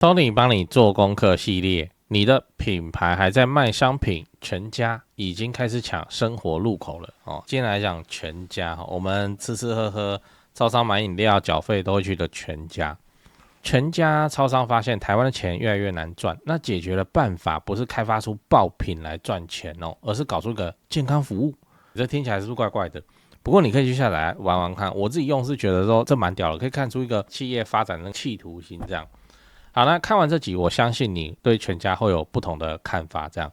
Tony 帮你做功课系列，你的品牌还在卖商品，全家已经开始抢生活入口了哦。今天来讲全家，我们吃吃喝喝，超商买饮料、缴费都会去的全家。全家超商发现台湾的钱越来越难赚，那解决的办法不是开发出爆品来赚钱哦，而是搞出个健康服务。这听起来是不是怪怪的？不过你可以去下载玩玩看，我自己用是觉得说这蛮屌的，可以看出一个企业发展的企图心这样。好，那看完这集，我相信你对全家会有不同的看法。这样，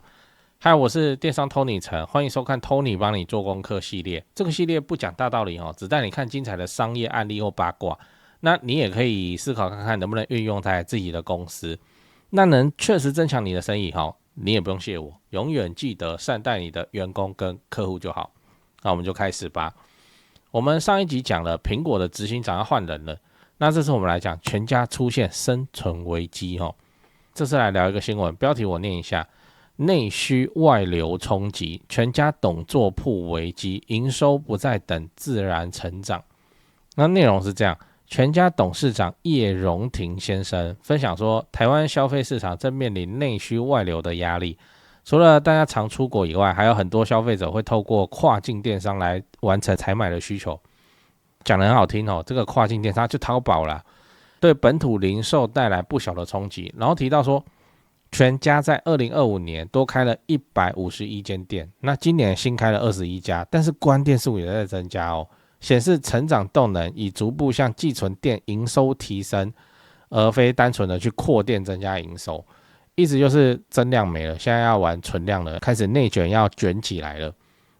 嗨，我是电商 Tony 陈，欢迎收看 Tony 帮你做功课系列。这个系列不讲大道理哦，只带你看精彩的商业案例或八卦。那你也可以思考看看能不能运用在自己的公司，那能确实增强你的生意哈。你也不用谢我，永远记得善待你的员工跟客户就好。那我们就开始吧。我们上一集讲了苹果的执行长要换人了。那这次我们来讲全家出现生存危机哦。这次来聊一个新闻，标题我念一下：内需外流冲击，全家董座铺危机，营收不再等自然成长。那内容是这样：全家董事长叶荣廷先生分享说，台湾消费市场正面临内需外流的压力。除了大家常出国以外，还有很多消费者会透过跨境电商来完成采买的需求。讲得很好听哦，这个跨境电商就淘宝啦，对本土零售带来不小的冲击。然后提到说，全家在2025年多开了151间店，那今年新开了21家，但是关店数也在增加哦，显示成长动能已逐步向寄存店营收提升，而非单纯的去扩店增加营收。意思就是增量没了，现在要玩存量了，开始内卷要卷起来了。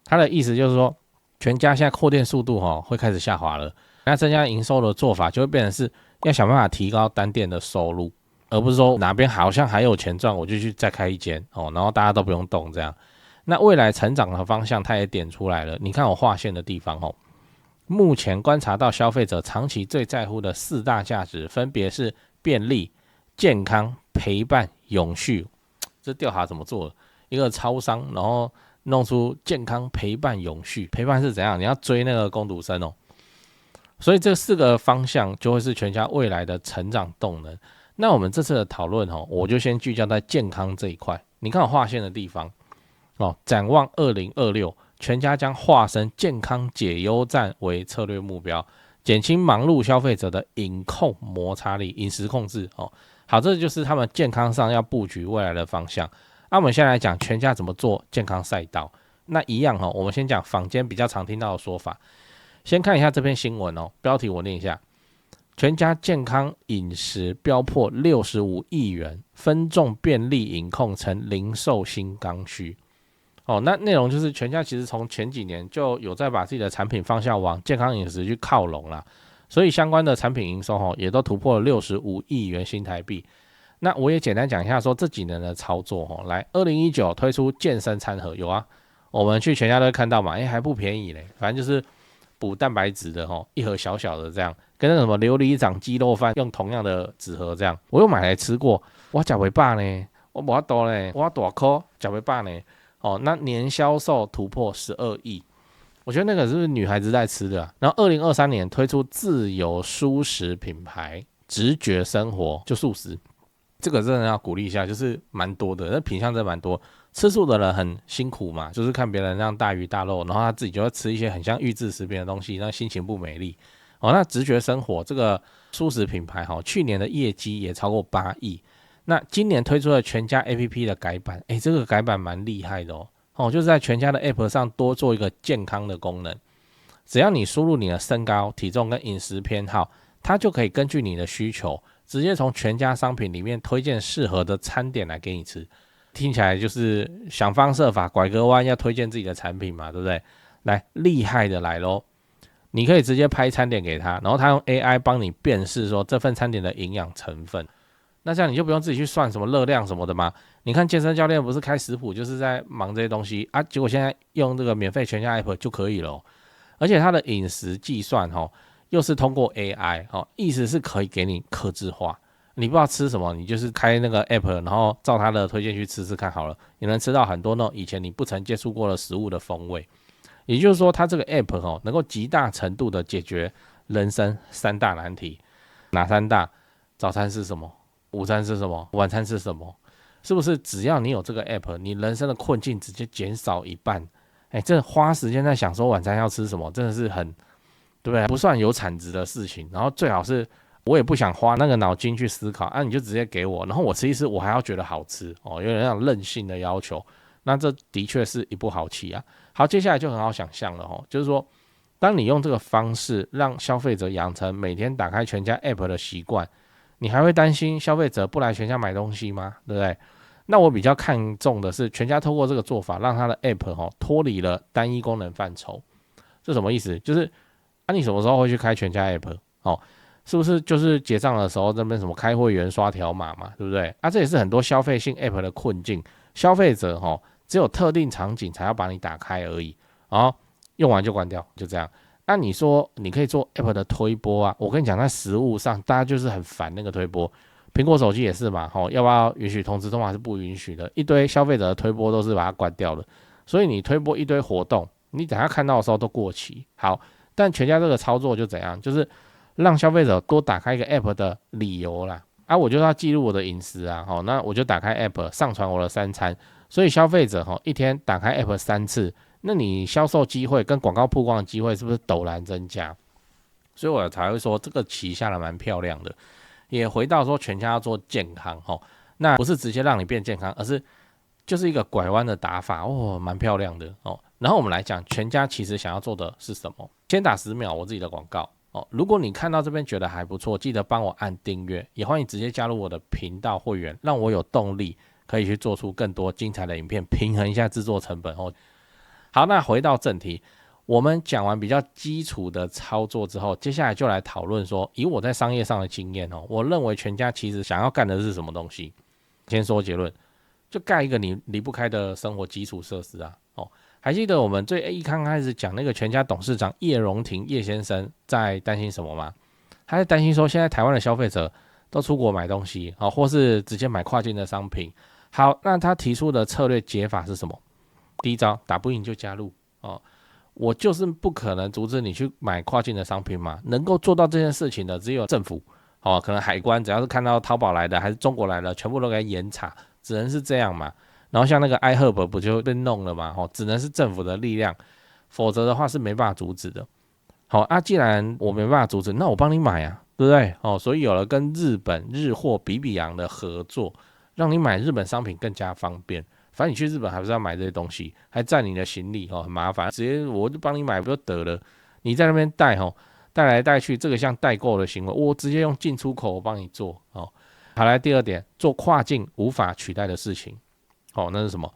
他的意思就是说，全家现在扩店速度会开始下滑了，那增加营收的做法就会变成是要想办法提高单店的收入，而不是说哪边好像还有钱赚，我就去再开一间然后大家都不用动这样。那未来成长的方向他也点出来了，你看我划线的地方目前观察到消费者长期最在乎的4大价值，分别是便利、健康、陪伴、永续。这调查怎么做的？一个超商，然后弄出健康、陪伴、永续。陪伴是怎样？你要追那个工读生所以这4个方向就会是全家未来的成长动能。那我们这次的讨论我就先聚焦在健康这一块。你看我划线的地方展望2026，全家将化身健康解忧站为策略目标，减轻忙碌消费者的饮控摩擦力、饮食控制好，这就是他们健康上要布局未来的方向。我们先来讲全家怎么做健康赛道。那一样我们先讲坊间比较常听到的说法。先看一下这篇新闻标题我念一下：全家健康饮食飙破65亿元，分众便利饮控成零售新刚需。那内容就是全家其实从前几年就有在把自己的产品方向往健康饮食去靠拢啦，所以相关的产品营收也都突破了65亿元新台币。那我也简单讲一下说这几年的操作来，2019推出健身餐盒，有啊，我们去全家都会看到嘛，还不便宜嘞，反正就是补蛋白质的一盒小小的这样，跟那什么琉璃掌鸡肉饭用同样的纸盒这样，我有买来吃过，我吃不饱呢，我没多呢，我大颗吃不饱呢。那年销售突破12亿，我觉得那个是不是女孩子在吃的然后2023年推出自由蔬食品牌直觉生活，就素食，这个真的要鼓励一下，就是蛮多的，那品项真的蛮多。吃素的人很辛苦嘛，就是看别人那样大鱼大肉，然后他自己就会吃一些很像预制食品的东西，那心情不美丽那直觉生活这个蔬食品牌去年的业绩也超过8亿。那今年推出了全家 APP 的改版，这个改版蛮厉害的就是在全家的 App 上多做一个健康的功能，只要你输入你的身高、体重跟饮食偏好，它就可以根据你的需求，直接从全家商品里面推荐适合的餐点来给你吃。听起来就是想方设法拐个弯要推荐自己的产品嘛，对不对？来，厉害的来咯，你可以直接拍餐点给他，然后他用 AI 帮你辨识说这份餐点的营养成分。那这样你就不用自己去算什么热量什么的吗？你看健身教练不是开食谱就是在忙这些东西结果现在用这个免费全家 App 就可以了而且它的饮食计算又是通过 AI 意思是可以给你客制化。你不知道吃什么，你就是开那个 App， 然后照它的推荐去吃吃看好了，你能吃到很多那种以前你不曾接触过的食物的风味。也就是说，它这个 App 能够极大程度的解决人生3大难题。哪3大？早餐是什么？午餐吃什么，晚餐吃什么，是不是只要你有这个 app， 你人生的困境直接减少一半？这花时间在想说晚餐要吃什么，真的是很，对不对？不算有产值的事情。然后最好是我也不想花那个脑筋去思考，你就直接给我，然后我吃一吃，我还要觉得好吃有点那种任性的要求。那这的确是一步好棋啊。好，接下来就很好想象了就是说，当你用这个方式让消费者养成每天打开全家 app 的习惯，你还会担心消费者不来全家买东西吗？对不对？那我比较看重的是全家透过这个做法，让它的 app 脱离了单一功能范畴。这什么意思？就是你什么时候会去开全家 app？是不是就是结账的时候那边什么开会员刷条码嘛，对不对？这也是很多消费性 app 的困境。消费者只有特定场景才要把你打开而已，用完就关掉，就这样。那你说你可以做 app 的推播啊？我跟你讲，在实务上大家就是很烦那个推播。苹果手机也是嘛，要不要允许通知通话是不允许的，一堆消费者的推播都是把它关掉了。所以你推播一堆活动，你等下看到的时候都过期。好，但全家这个操作就怎样？就是让消费者多打开一个 app 的理由啦。我就要记录我的饮食啊，那我就打开 app 上传我的3餐。所以消费者一天打开 app 3次，那你销售机会跟广告曝光的机会是不是陡然增加？所以我才会说这个棋下的蛮漂亮的。也回到说全家要做健康那不是直接让你变健康，而是就是一个拐弯的打法蛮漂亮的然后我们来讲全家其实想要做的是什么。先打10秒我自己的广告如果你看到这边觉得还不错，记得帮我按订阅，也欢迎直接加入我的频道会员，让我有动力可以去做出更多精彩的影片，平衡一下制作成本好，那回到正题，我们讲完比较基础的操作之后，接下来就来讨论说，以我在商业上的经验我认为全家其实想要干的是什么东西。先说结论，就盖一个你离不开的生活基础设施啊还记得我们一刚开始讲那个全家董事长叶荣廷叶先生在担心什么吗？他在担心说，现在台湾的消费者都出国买东西或是直接买跨境的商品。好，那他提出的策略解法是什么？第一招，打不赢就加入我就是不可能阻止你去买跨境的商品嘛，能够做到这件事情的只有政府可能海关只要是看到淘宝来的还是中国来的，全部都给严查，只能是这样嘛。然后像那个 iHerb 不就被弄了嘛只能是政府的力量，否则的话是没办法阻止的。既然我没办法阻止，那我帮你买啊，对不对所以有了跟日本日货比比昂的合作，让你买日本商品更加方便。反正你去日本还不是要买这些东西，还占你的行李很麻烦，直接我就帮你买不就得了？你在那边带来带去，这个像代购的行为，我直接用进出口我帮你做好，来第二点，做跨境无法取代的事情那是什么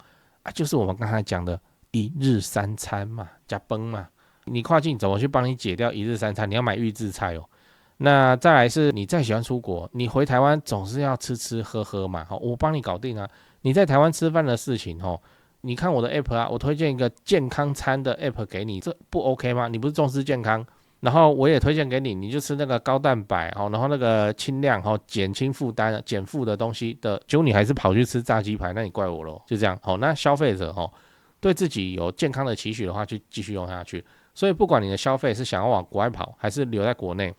就是我们刚才讲的一日3餐嘛，加崩嘛。你跨境怎么去帮你解掉一日3餐？你要买预制菜那再来是你再喜欢出国，你回台湾总是要吃吃喝喝嘛我帮你搞定啊。你在台湾吃饭的事情你看我的 app 啊，我推荐一个健康餐的 app 给你，这不 OK 吗？你不是重视健康？然后我也推荐给你，你就吃那个高蛋白然后那个轻量减轻负担减负的东西的，结果你还是跑去吃炸鸡排，那你怪我咯。就这样那消费者对自己有健康的期许的话，就继续用下去。所以不管你的消费是想要往国外跑，还是留在国内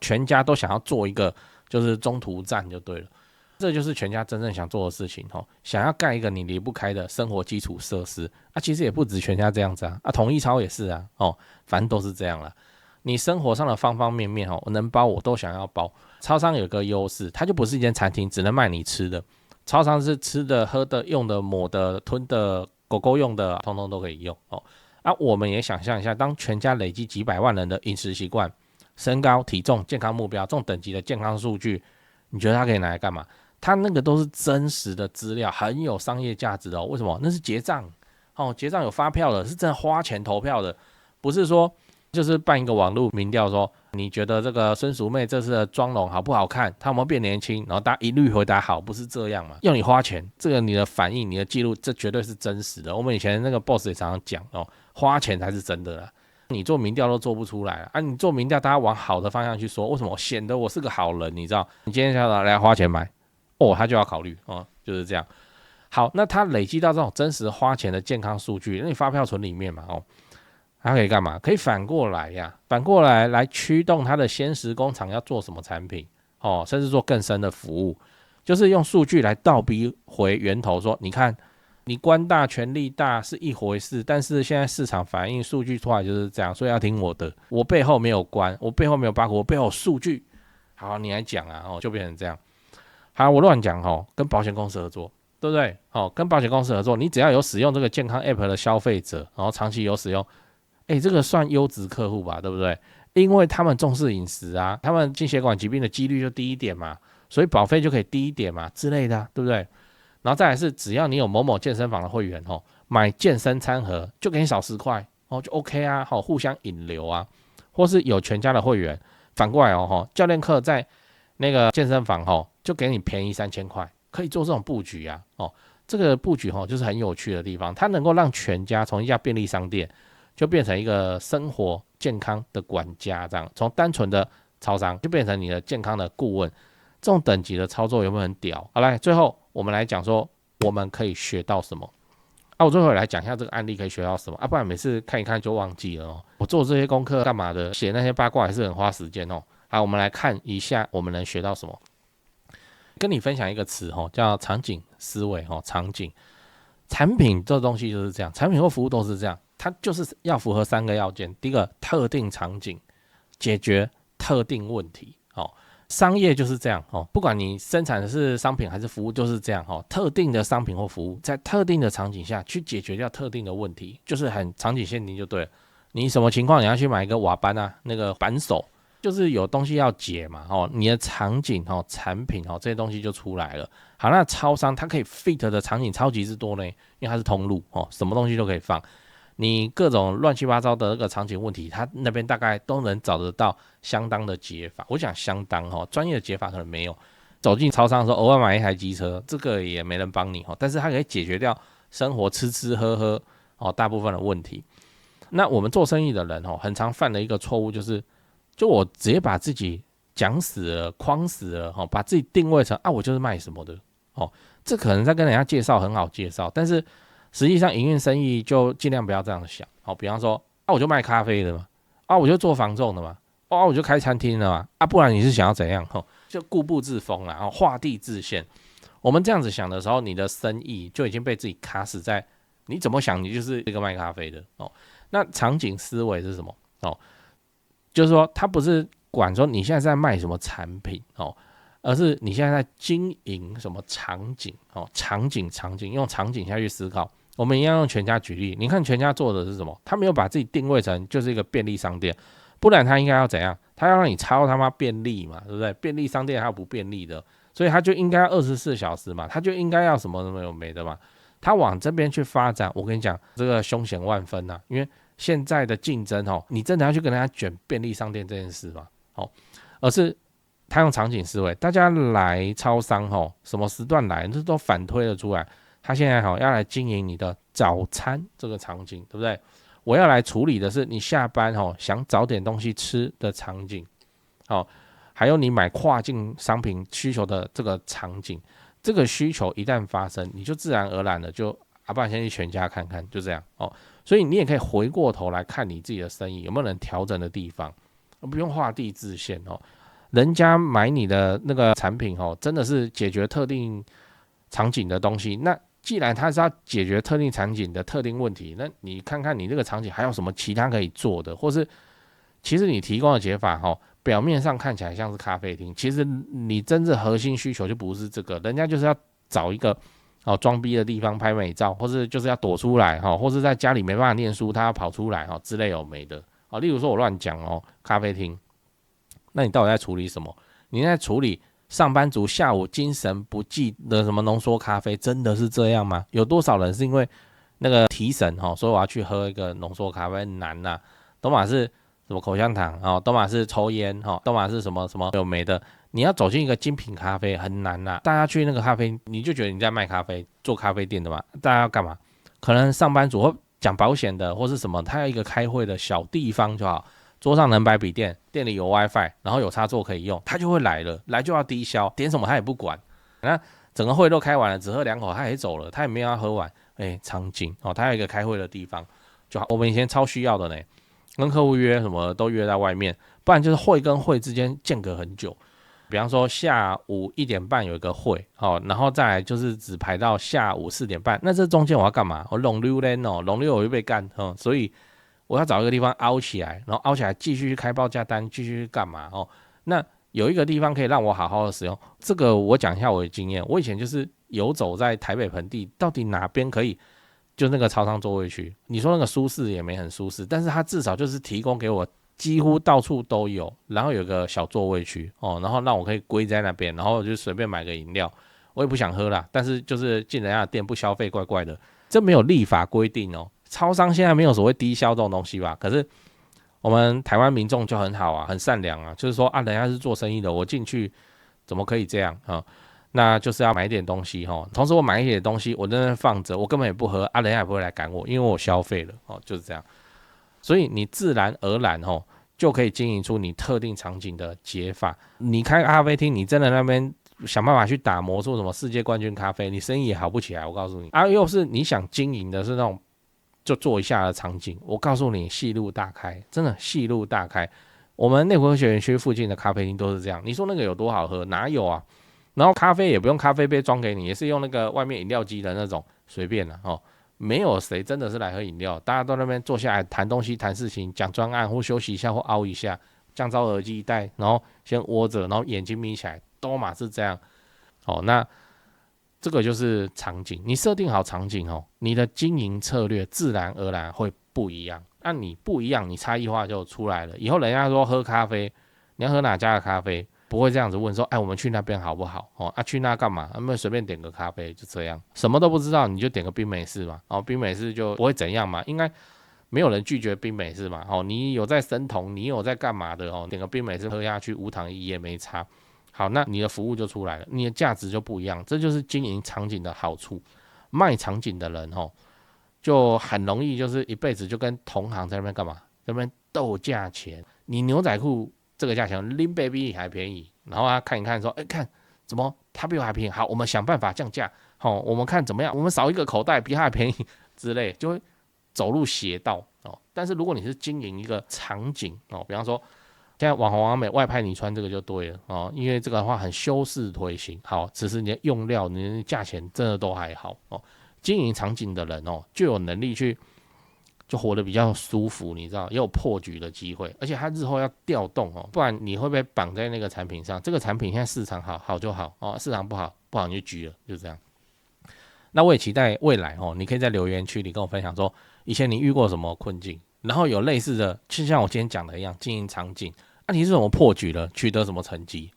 全家都想要做一个就是中途站就对了。这就是全家真正想做的事情想要盖一个你离不开的生活基础设施其实也不止全家这样子统一超也是反正都是这样啦。你生活上的方方面面我能包我都想要包。超商有个优势，它就不是一间餐厅只能卖你吃的，超商是吃的喝的用的抹的吞的狗狗用的通通都可以用我们也想象一下，当全家累积几百万人的饮食习惯、身高体重健康目标这种等级的健康数据，你觉得它可以拿来干嘛？它那个都是真实的资料，很有商业价值的为什么？那是结账结账有发票的，是真的花钱投票的，不是说就是办一个网络民调说你觉得这个孙淑妹这次的妆容好不好看，她有没有变年轻，然后大家一律回答好，不是这样嘛？要你花钱，这个你的反应你的记录，这绝对是真实的。我们以前那个 boss 也常常讲花钱才是真的啦。你做民调都做不出来你做民调大家往好的方向去说，为什么显得我是个好人？你知道你今天要来花钱买他就要考虑就是这样。好，那他累积到这种真实花钱的健康数据，那你发票存里面嘛它可以干嘛？可以反过来来驱动他的鲜食工厂要做什么产品甚至做更深的服务，就是用数据来倒逼回源头说，你看你官大权力大是一回事，但是现在市场反应数据出来就是这样，所以要听我的，我背后没有官，我背后没有八股，我背后有数据，好你来讲啊，就变成这样。好，我乱讲跟保险公司合作，对不对？跟保险公司合作，你只要有使用这个健康 App 的消费者，然后长期有使用，这个算优质客户吧，对不对？因为他们重视饮食啊，他们心血管疾病的几率就低一点嘛，所以保费就可以低一点嘛之类的，对不对？然后再来是，只要你有某某健身房的会员买健身餐盒就给你少10块就 OK 啊，互相引流啊，或是有全家的会员，反过来教练课在那个健身房就给你便宜3000块，可以做这种布局啊这个布局就是很有趣的地方，它能够让全家从一家便利商店就变成一个生活健康的管家，这样从单纯的超商就变成你的健康的顾问，这种等级的操作有没有很屌？好，来最后我们来讲说我们可以学到什么我最后来讲一下这个案例可以学到什么不然每次看一看就忘记了我做这些功课干嘛的，写那些八卦还是很花时间好，我们来看一下我们能学到什么。跟你分享一个词叫场景思维场景产品这东西就是这样，产品或服务都是这样，它就是要符合3个要件。第一个，特定场景解决特定问题商业就是这样不管你生产的是商品还是服务就是这样特定的商品或服务在特定的场景下去解决掉特定的问题，就是很场景限定就对了。你什么情况你要去买一个瓦班那个扳手，就是有东西要解嘛你的场景产品这些东西就出来了。好，那超商它可以 fit 的场景超级之多呢，因为它是通路什么东西都可以放，你各种乱七八糟的那个场景问题，它那边大概都能找得到相当的解法。我讲相当专业的解法可能没有，走进超商的时候偶尔买一台机车，这个也没人帮你但是它可以解决掉生活吃吃喝喝大部分的问题。那我们做生意的人很常犯的一个错误就我直接把自己讲死了框死了把自己定位成我就是卖什么的这可能在跟人家介绍很好介绍，但是实际上营运生意就尽量不要这样想比方说我就卖咖啡的嘛我就做房仲的嘛我就开餐厅的嘛不然你是想要怎样就固步自封啦画地自限。我们这样子想的时候，你的生意就已经被自己卡死在你怎么想你就是一个卖咖啡的那场景思维是什么就是说它不是管说你现在在卖什么产品而是你现在在经营什么场景场景用场景下去思考。我们一样用全家举例，你看全家做的是什么？他没有把自己定位成就是一个便利商店，不然他应该要怎样？他要让你超他妈便利嘛，对不对？便利商店还有不便利的，所以他就应该要24小时嘛，他就应该要什么都没有没的嘛。他往这边去发展，我跟你讲，这个凶险万分啊！因为现在的竞争你真的要去跟人家卷便利商店这件事嘛而是他用场景思维，大家来超商什么时段来，这都反推了出来。他现在要来经营你的早餐这个场景，对不对？我要来处理的是你下班想找点东西吃的场景还有你买跨境商品需求的这个场景。这个需求一旦发生，你就自然而然的就不然先去全家看看，就这样所以你也可以回过头来看你自己的生意有没有能调整的地方，不用画地自限人家买你的那个产品真的是解决特定场景的东西，那既然它是要解决特定场景的特定问题，那你看看你这个场景还有什么其他可以做的，或是其实你提供的解法表面上看起来像是咖啡厅，其实你真正核心需求就不是这个，人家就是要找一个装逼的地方拍美照，或是就是要躲出来或是在家里没办法念书，他要跑出来之类有没的例如说我乱讲咖啡厅，那你到底在处理什么？你在处理上班族下午精神不济的什么浓缩咖啡，真的是这样吗？有多少人是因为那个提神所以我要去喝一个浓缩咖啡？难啊，都嘛是什么口香糖都嘛是抽烟都嘛是什么什么有没的。你要走进一个精品咖啡很难大家去那个咖啡，你就觉得你在卖咖啡，做咖啡店的嘛？大家要干嘛？可能上班族或讲保险的或是什么，他要一个开会的小地方就好，桌上能摆笔电，店里有 WiFi， 然后有插座可以用，他就会来了，来就要低消，点什么他也不管。那整个会都开完了，只喝2口他也走了，他也没有要喝完。场景他有一个开会的地方就好。我们以前超需要的呢，跟客户约什么都约在外面，不然就是会跟会之间间隔很久。比方说下午1点半有一个会，然后再来就是只排到下午4点半，那这中间我要干嘛？我弄溜嘞哦，弄溜我会被干所以我要找一个地方凹起来，然后凹起来继续去开报价单，继续去干嘛那有一个地方可以让我好好的使用，这个我讲一下我的经验。我以前就是游走在台北盆地，到底哪边可以，就那个超商座位区。你说那个舒适也没很舒适，但是它至少就是提供给我几乎到处都有，然后有个小座位区然后让我可以归在那边，然后我就随便买个饮料，我也不想喝啦，但是就是进人家的店不消费，怪怪的。这没有立法规定超商现在没有所谓低消这种东西吧？可是我们台湾民众就很好啊，很善良啊，就是说人家是做生意的，我进去怎么可以这样那就是要买一点东西同时我买一点东西，我在那放着，我根本也不喝人家也不会来赶我，因为我消费了就是这样。所以你自然而然就可以经营出你特定场景的解法。你开咖啡厅，你真的那边想办法去打磨出什么世界冠军咖啡，你生意也好不起来。我告诉你又是你想经营的是那种就做一下的场景，我告诉你戏路大开，真的戏路大开。我们内湖科学园区附近的咖啡厅都是这样，你说那个有多好喝？哪有啊？然后咖啡也不用咖啡杯装给你，也是用那个外面饮料机的那种，随便没有谁真的是来喝饮料，大家都那边坐下来谈东西、谈事情、讲专案，或休息一下，或凹一下，降噪耳机一戴，然后先窝着，然后眼睛眯起来，都嘛是这样。那这个就是场景，你设定好场景你的经营策略自然而然会不一样。那你不一样，你差异化就出来了。以后人家说喝咖啡，你要喝哪家的咖啡？不会这样子问说，我们去那边好不好？去那干嘛？没有随便点个咖啡就这样，什么都不知道你就点个冰美式嘛，冰美式就不会怎样嘛，应该没有人拒绝冰美式嘛，你有在生酮，你有在干嘛的点个冰美式喝下去，无糖也没差。好，那你的服务就出来了，你的价值就不一样，这就是经营场景的好处。卖场景的人就很容易就是一辈子就跟同行在那边干嘛，在那边斗价钱。你牛仔裤这个价钱林北比你还便宜，然后他看一看说，看怎么他比我还便宜，好，我们想办法降价，我们看怎么样，我们少一个口袋比他还便宜之类，就会走入邪道但是如果你是经营一个场景比方说现在网红网美外派你穿这个就对了因为这个的话很修饰推行，好，只是你的用料、你的价钱真的都还好经营场景的人就有能力去。就活得比较舒服，你知道，也有破局的机会，而且他日后要调动不然你会被绑在那个产品上。这个产品现在市场好就好市场不好你就局了，就这样。那我也期待未来你可以在留言区里跟我分享说，以前你遇过什么困境，然后有类似的，就像我今天讲的一样，经营场景，你是怎么破局了，取得什么成绩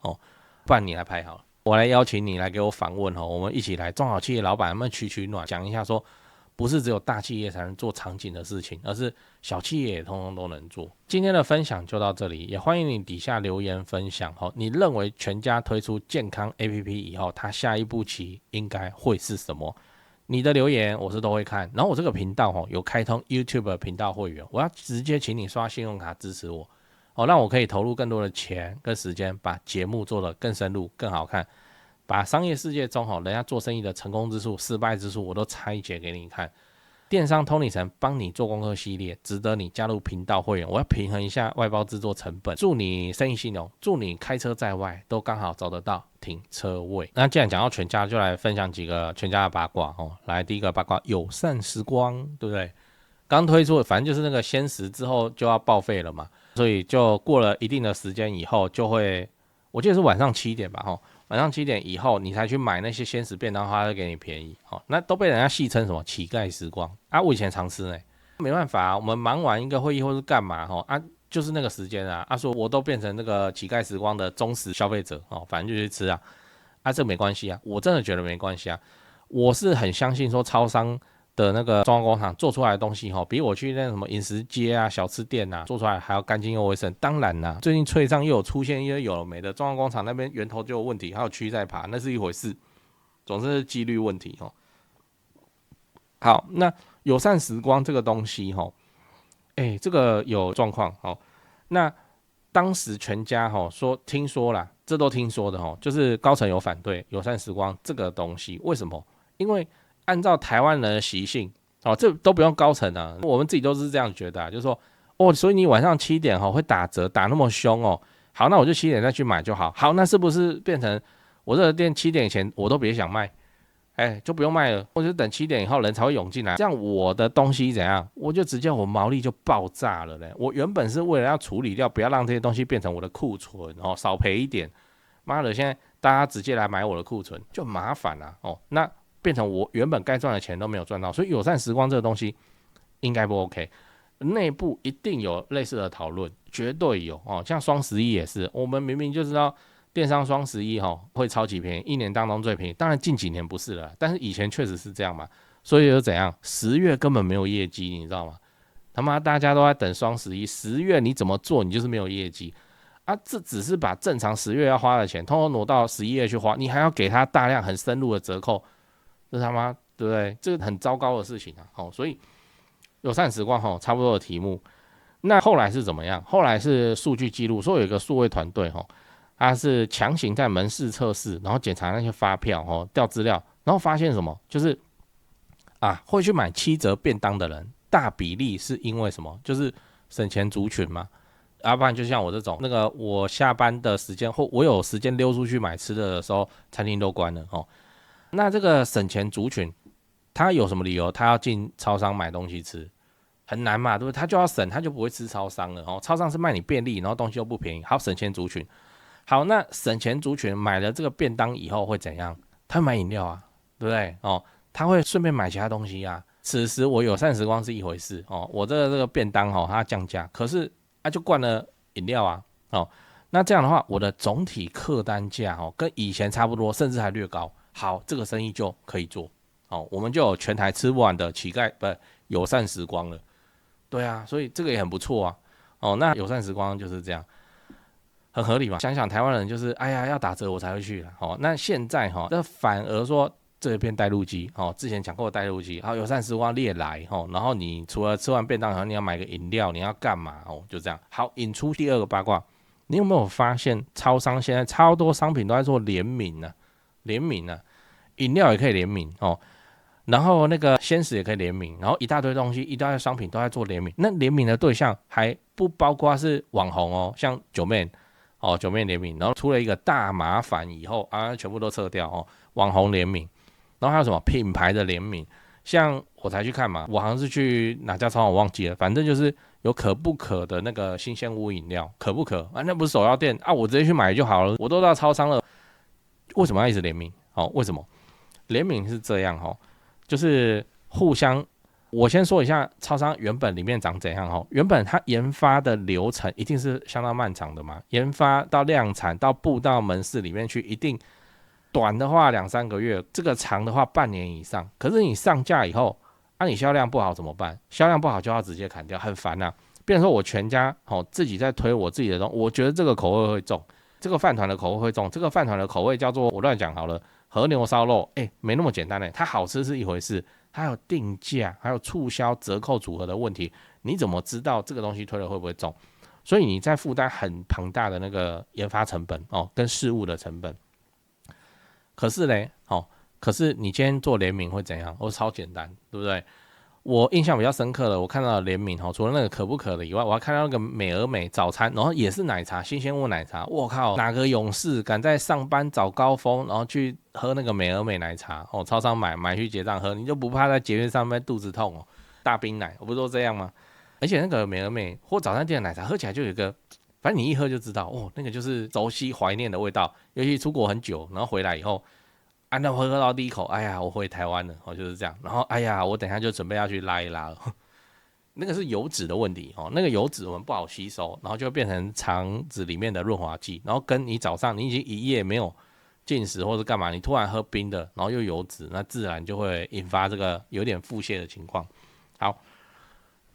不然你来拍好了，我来邀请你来给我访问我们一起来中小企业老板们取暖，讲一下说。不是只有大企业才能做场景的事情，而是小企业也通通都能做。今天的分享就到这里，也欢迎你底下留言分享你认为全家推出健康 APP 以后，它下一步棋应该会是什么？你的留言我是都会看，然后我这个频道有开通 YouTube 频道会员，我要直接请你刷信用卡支持我让我可以投入更多的钱跟时间，把节目做得更深入、更好看。把商业世界中人家做生意的成功之处、失败之处，我都拆解给你看。电商通理层帮你做功课系列，值得你加入频道会员。我要平衡一下外包制作成本，祝你生意兴隆，祝你开车在外都刚好找得到停车位。那既然讲到全家，就来分享几个全家的八卦来，第一个八卦，友善时光，对不对？刚推出，反正就是那个鲜食之后就要报废了嘛，所以就过了一定的时间以后，就会，我记得是晚上7点吧晚上7点以后，你才去买那些鲜食便当，它会给你便宜那都被人家戏称什么乞丐时光我以前常吃没办法我们忙完一个会议或是干嘛就是那个时间说我都变成那个乞丐时光的忠实消费者反正就去吃这没关系我真的觉得没关系我是很相信说超商的那个中央工厂做出来的东西比我去那什么饮食街小吃店做出来还要干净又卫生。当然啦，最近脆上又有出现一些有了没的，中央工厂那边源头就有问题，还有蛆在爬，那是一回事，总之是几率问题好，那友善时光这个东西这个有状况那当时全家说听说啦，这都听说的就是高层有反对友善时光这个东西，为什么？因为按照台湾人的习性这都不用高层我们自己都是这样觉得就是说所以你晚上7点会打折打那么凶好，那我就7点再去买就好。好，那是不是变成我这个店7点以前我都别想卖？就不用卖了，我就等7点以后人才会涌进来，这样我的东西怎样，我就直接我毛利就爆炸了嘞。我原本是为了要处理掉，不要让这些东西变成我的库存少赔一点。妈的，现在大家直接来买我的库存就麻烦了那变成我原本该赚的钱都没有赚到，所以友善时光这个东西应该不 OK。内部一定有类似的讨论，绝对有像双11也是，我们明明就知道。电商双11会超级便宜，一年当中最便宜。当然近几年不是了，但是以前确实是这样嘛。所以又怎样？10月根本没有业绩，你知道吗？他妈大家都在等双11，10月你怎么做，你就是没有业绩啊！这只是把正常10月要花的钱，通通挪到11月去花，你还要给他大量很深入的折扣，这他妈对不对？这个很糟糕的事情啊！所以友善时光差不多的题目。那后来是怎么样？后来是数据记录，说有一个数位团队他是强行在门市测试，然后检查那些发票调资料，然后发现什么？就是会去买7折便当的人，大比例是因为什么？就是省钱族群嘛。要不然就像我这种，那个我下班的时间或我有时间溜出去买吃的时候，餐厅都关了那这个省钱族群，他有什么理由？他要进超商买东西吃，很难嘛，对不对？他就要省，他就不会吃超商了超商是卖你便利，然后东西又不便宜，好，省钱族群。好，那省钱族群买了这个便当以后会怎样？他买饮料啊，对不对？他会顺便买其他东西啊。此时我友善时光是一回事我这个便当它降价，可是就灌了饮料啊那这样的话，我的总体客单价跟以前差不多，甚至还略高。好，这个生意就可以做我们就有全台吃不完的乞丐友善时光了。对啊，所以这个也很不错啊那友善时光就是这样。很合理嘛？想想台湾人就是要打折我才会去那现在这反而说这边带路机之前讲过的带路机友善时光列来然后你除了吃完便当以后你要买个饮料，你要干嘛就这样。好，引出第二个八卦，你有没有发现超商现在超多商品都在做联名呢？联名呢，饮料也可以联名然后那个鲜食也可以联名，然后一大堆东西一大堆商品都在做联名。那联名的对象还不包括是网红像九妹九妹联名，然后出了一个大麻烦以后全部都撤掉网红联名，然后还有什么品牌的联名，像我才去看嘛，我好像是去哪家超商我忘记了，反正就是有可不可的那个新鲜屋饮料，可不可那不是手摇店我直接去买就好了，我都到超商了，为什么要一直联名为什么联名是这样就是互相。我先说一下超商原本里面长怎样原本它研发的流程一定是相当漫长的嘛，研发到量产到布到门市里面去，一定短的话2-3个月，这个长的话半年以上。可是你上架以后你销量不好怎么办？销量不好就要直接砍掉，很烦啊。变成说我全家自己在推我自己的东西，我觉得这个口味会重，这个饭团的口味会重，这个饭团的口味叫做我乱讲好了和牛烧肉，没那么简单它好吃是一回事，还有定价，还有促销折扣组合的问题，你怎么知道这个东西推了会不会中？所以你在负担很庞大的那个研发成本跟事务的成本。可是嘞可是你今天做联名会怎样？超简单，对不对？我印象比较深刻的，我看到的联名除了那个可不可的以外，我还看到那个美而美早餐，然后也是奶茶，新鲜屋奶茶。我靠，哪个勇士敢在上班早高峰，然后去喝那个美而美奶茶超商买去结账喝，你就不怕在捷运上面肚子痛大冰奶，我不是都这样吗？而且那个美而美或早餐店的奶茶喝起来就有一个，反正你一喝就知道那个就是熟悉怀念的味道。尤其出国很久，然后回来以后。那喝到第一口，我回台湾了就是这样。然后我等一下就准备要去拉一拉了。那个是油脂的问题那个油脂我们不好吸收，然后就变成肠子里面的润滑剂，然后跟你早上你已经一夜没有进食或者干嘛，你突然喝冰的，然后又油脂，那自然就会引发这个有点腹泻的情况。好，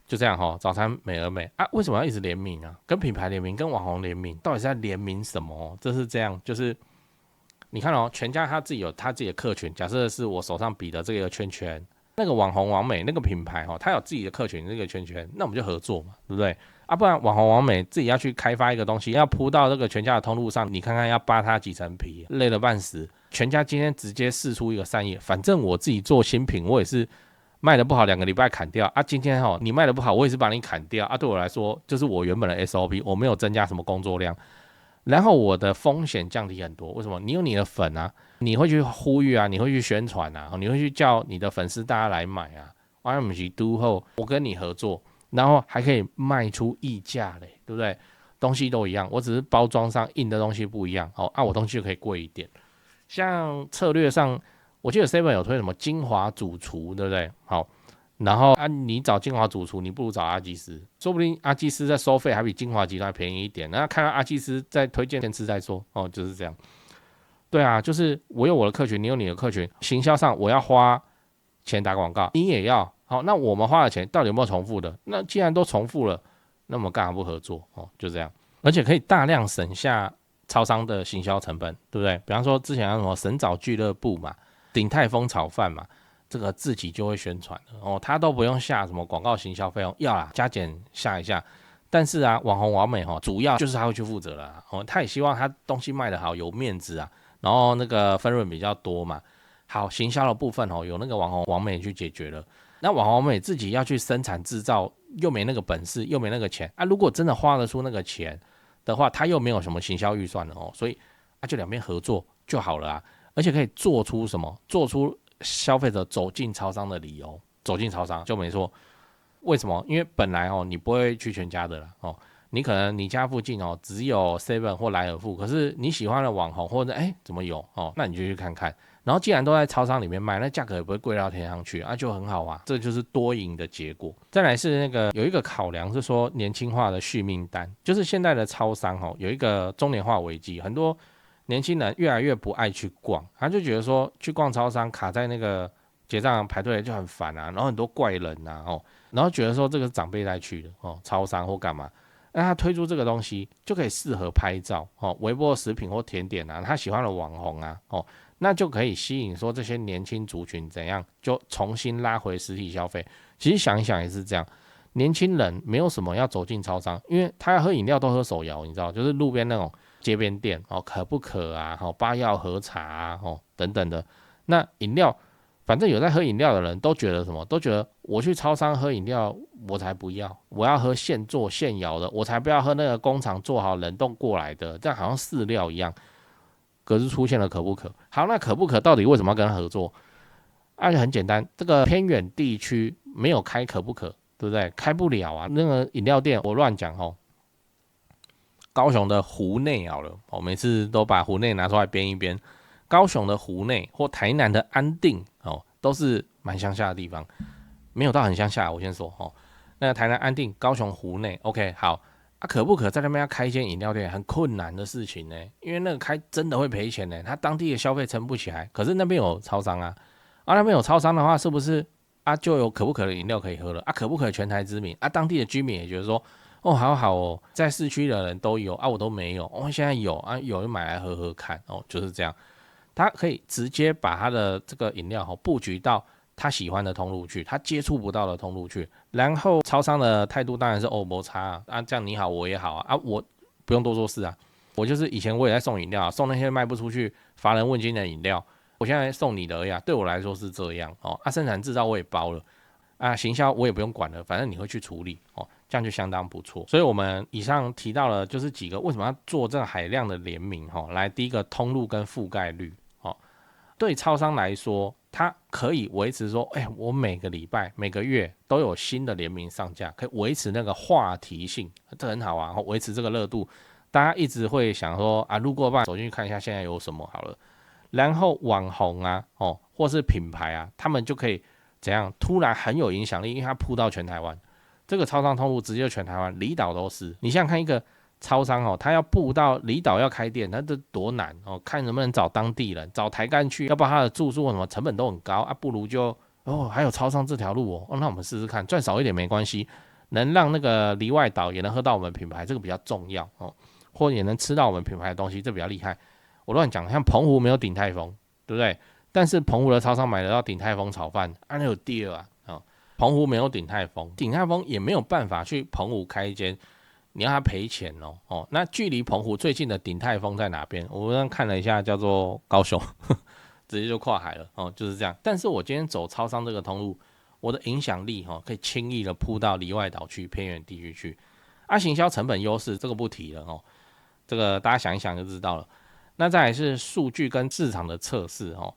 就这样早餐美而美为什么要一直联名啊？跟品牌联名，跟网红联名，到底是在联名什么这是这样，就是你看全家他自己有他自己的客群，假设是我手上比的这个圈圈，那个网红网美那个品牌他有自己的客群这个圈圈，那我们就合作嘛，对不对不然网红网美自己要去开发一个东西，要铺到这个全家的通路上，你看看要扒它几层皮，累了半死。全家今天直接释出一个善意，反正我自己做新品，我也是卖的不好2个礼拜砍掉今天你卖的不好，我也是把你砍掉对我来说就是我原本的 SOP， 我没有增加什么工作量。然后我的风险降低很多。为什么？你有你的粉啊，你会去呼吁啊，你会去宣传啊，你会去叫你的粉丝大家来买啊。我们是都后，我跟你合作，然后还可以卖出溢价嘞，对不对？东西都一样，我只是包装上印的东西不一样，我东西就可以贵一点。像策略上，我记得 Seven 有推什么精华主厨，对不对？好，然后你找精华主厨，你不如找阿基斯，说不定阿基斯在收费还比精华集团便宜一点。那看到阿基斯在推荐，先吃再说，就是这样。对啊，就是我有我的客群，你有你的客群，行销上我要花钱打广告，你也要。好，那我们花的钱到底有没有重复的？那既然都重复了，那我们干嘛不合作？就这样，而且可以大量省下超商的行销成本，对不对？比方说之前有什么神早俱乐部嘛，鼎泰丰炒饭嘛，这个自己就会宣传了他都不用下什么广告行销费用，要啦加减下一下。但是啊，网红网美主要就是他会去负责了他也希望他东西卖得好，有面子啊，然后那个分润比较多嘛。好，行销的部分有那个网红网美去解决了。那网红网美自己要去生产制造，又没那个本事，又没那个钱啊。如果真的花得出那个钱的话，他又没有什么行销预算了所以就两边合作就好了啊。而且可以做出什么？做出消费者走进超商的理由。走进超商就没错。为什么？因为本来你不会去全家的啦你可能你家附近只有 Seven 或莱尔富，可是你喜欢的网红或者怎么有那你就去看看。然后既然都在超商里面卖，那价格也不会贵到天上去就很好啊，这就是多赢的结果。再来是那个有一个考量是说年轻化的续命单，就是现在的超商有一个中年化危机，很多年轻人越来越不爱去逛，他就觉得说去逛超商卡在那个结账排队就很烦啊，然后很多怪人啊然后觉得说这个是长辈在去的超商或干嘛。那他推出这个东西就可以适合拍照微波食品或甜点啊，他喜欢的网红啊那就可以吸引说这些年轻族群怎样就重新拉回实体消费。其实想一想也是这样，年轻人没有什么要走进超商，因为他要喝饮料都喝手摇，你知道，就是路边那种街边店可不可啊八药和茶啊等等的。那饮料反正有在喝饮料的人都觉得什么？都觉得我去超商喝饮料我才不要，我要喝现做现摇的，我才不要喝那个工厂做好冷冻过来的，这样好像饲料一样。可是出现了可不可。好，那可不可到底为什么要跟他合作？很简单，这个偏远地区没有开可不可，对不对？开不了啊。那个饮料店我乱讲高雄的湖内好了，我每次都把湖内拿出来编一编。高雄的湖内或台南的安定都是蛮乡下的地方，没有到很乡下。我先说那个台南安定、高雄湖内 ，OK 好。可不可在那边要开一间饮料店很困难的事情呢？因为那个开真的会赔钱呢，他当地的消费撑不起来。可是那边有超商啊，那边有超商的话，是不是就有可不可的饮料可以喝了可不可全台知名当地的居民也觉得说好好在市区的人都有我都没有现在有有就买来喝喝看就是这样。他可以直接把他的这个饮料布局到他喜欢的通路去，他接触不到的通路去。然后超商的态度当然是没差这样你好我也好我不用多做事我就是以前我也在送饮料送那些卖不出去乏人问津的饮料，我现在送你的而已对我来说是这样生产制造我也包了行销我也不用管了，反正你会去处理这样就相当不错。所以我们以上提到了就是几个为什么要做这个海量的联名来，第一个通路跟覆盖率对超商来说，它可以维持说，我每个礼拜、每个月都有新的联名上架，可以维持那个话题性，这很好啊，维持这个热度，大家一直会想说路过吧，走进去看一下现在有什么好了。然后网红或是品牌他们就可以怎样，突然很有影响力，因为它铺到全台湾，这个超商通路直接全台湾，离岛都是。你想想看一个。超商他要布到离岛要开店，那这多难看能不能找当地人，找台干去，要不然他的住宿什么成本都很高不如就还有超商这条路那我们试试看，赚少一点没关系，能让那个离外岛也能喝到我们品牌，这个比较重要或者也能吃到我们品牌的东西，这比较厉害。我乱讲，像澎湖没有鼎泰丰，对不对？但是澎湖的超商买得到鼎泰丰炒饭那有第二澎湖没有鼎泰丰，鼎泰丰也没有办法去澎湖开一间。你要他赔钱那距离澎湖最近的鼎泰丰在哪边？我刚刚看了一下，叫做高雄，直接就跨海了就是这样。但是我今天走超商这个通路，我的影响力可以轻易的铺到离外岛去、偏远地区去。行销成本优势这个不提了这个大家想一想就知道了。那再来是数据跟市场的测试哦，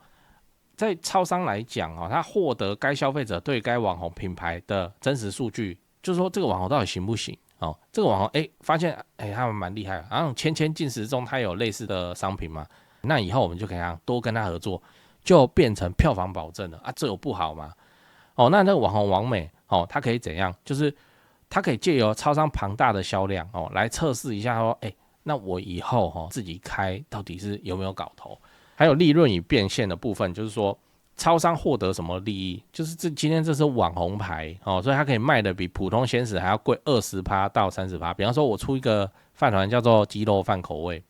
在超商来讲哦，他获得该消费者对该网红品牌的真实数据，就是说这个网红到底行不行哦？这个网红发现他们蛮厉害的，然后千进时中他有类似的商品嘛，那以后我们就可以多跟他合作，就变成票房保证了啊，这有不好吗？哦，那个网红网美哦，它可以怎样？就是它可以借由超商庞大的销量哦，来测试一下说，那我以后自己开到底是有没有搞头？还有利润与变现的部分，就是说超商获得什么利益？就是今天这是网红牌哦，所以它可以卖的比普通鲜食还要贵20%到30%。比方说，我出一个饭团叫做鸡肉饭口味，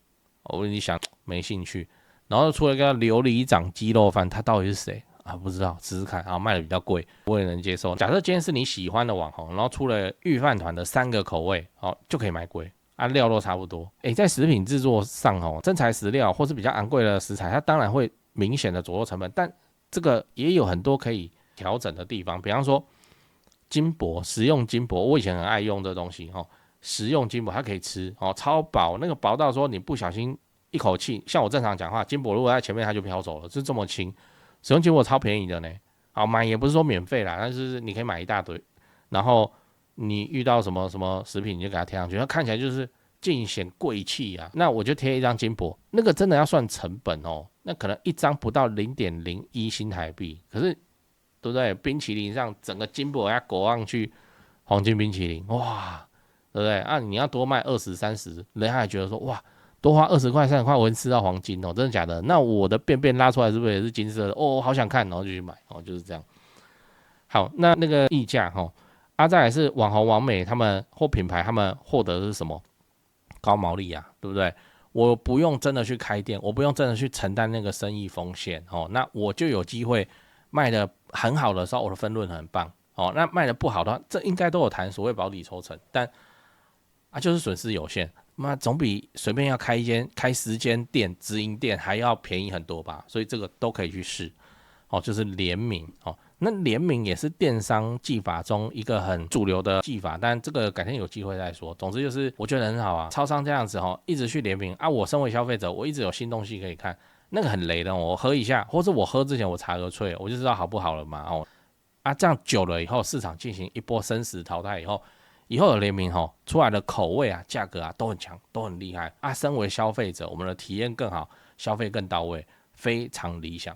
你想没兴趣，然后出了一个琉璃掌鸡肉饭，它到底是谁？不知道，试试看，卖的比较贵，我也能接受。假设今天是你喜欢的网红，然后出了御饭团的3个口味，就可以买贵。料都差不多。在食品制作上真材实料或是比较昂贵的食材，它当然会明显的左右成本，但这个也有很多可以调整的地方。比方说金箔，食用金箔，我以前很爱用这东西食用金箔它可以吃超薄，那个薄到说你不小心一口气，像我正常讲话，金箔如果在前面它就飘走了，就这么轻。使用金箔超便宜的呢，买也不是说免费啦，但是你可以买一大堆，然后你遇到什么什么食品你就给它贴上去，它看起来就是尽显贵气啊。那我就贴一张金箔，那个真的要算成本那可能一张不到0.01新台币，可是对不对？冰淇淋上整个金箔要裹上去，黄金冰淇淋，哇，对不对？你要多卖20、30，人家还觉得说哇。多花20块、30块，我会吃到黄金真的假的？那我的便便拉出来是不是也是金色的？我好想看，然后就去买就是这样。好，那个溢价再来是网红、网美他们或品牌他们获得的是什么？高毛利啊，对不对？我不用真的去开店，我不用真的去承担那个生意风险那我就有机会卖的很好的时候，我的分润很棒那卖的不好的话，这应该都有谈所谓保底抽成，但就是损失有限。那总比随便要开10间店直营店还要便宜很多吧，所以这个都可以去试就是联名那联名也是电商技法中一个很主流的技法，但这个改天有机会再说。总之就是我觉得很好啊，超商这样子一直去联名我身为消费者，我一直有新东西可以看，那个很雷的我喝一下，或是我喝之前我查个萃，我就知道好不好了嘛这样久了以后，市场进行一波生死淘汰以后的联名出来的口味价格都很强，都很厉害身为消费者，我们的体验更好，消费更到位，非常理想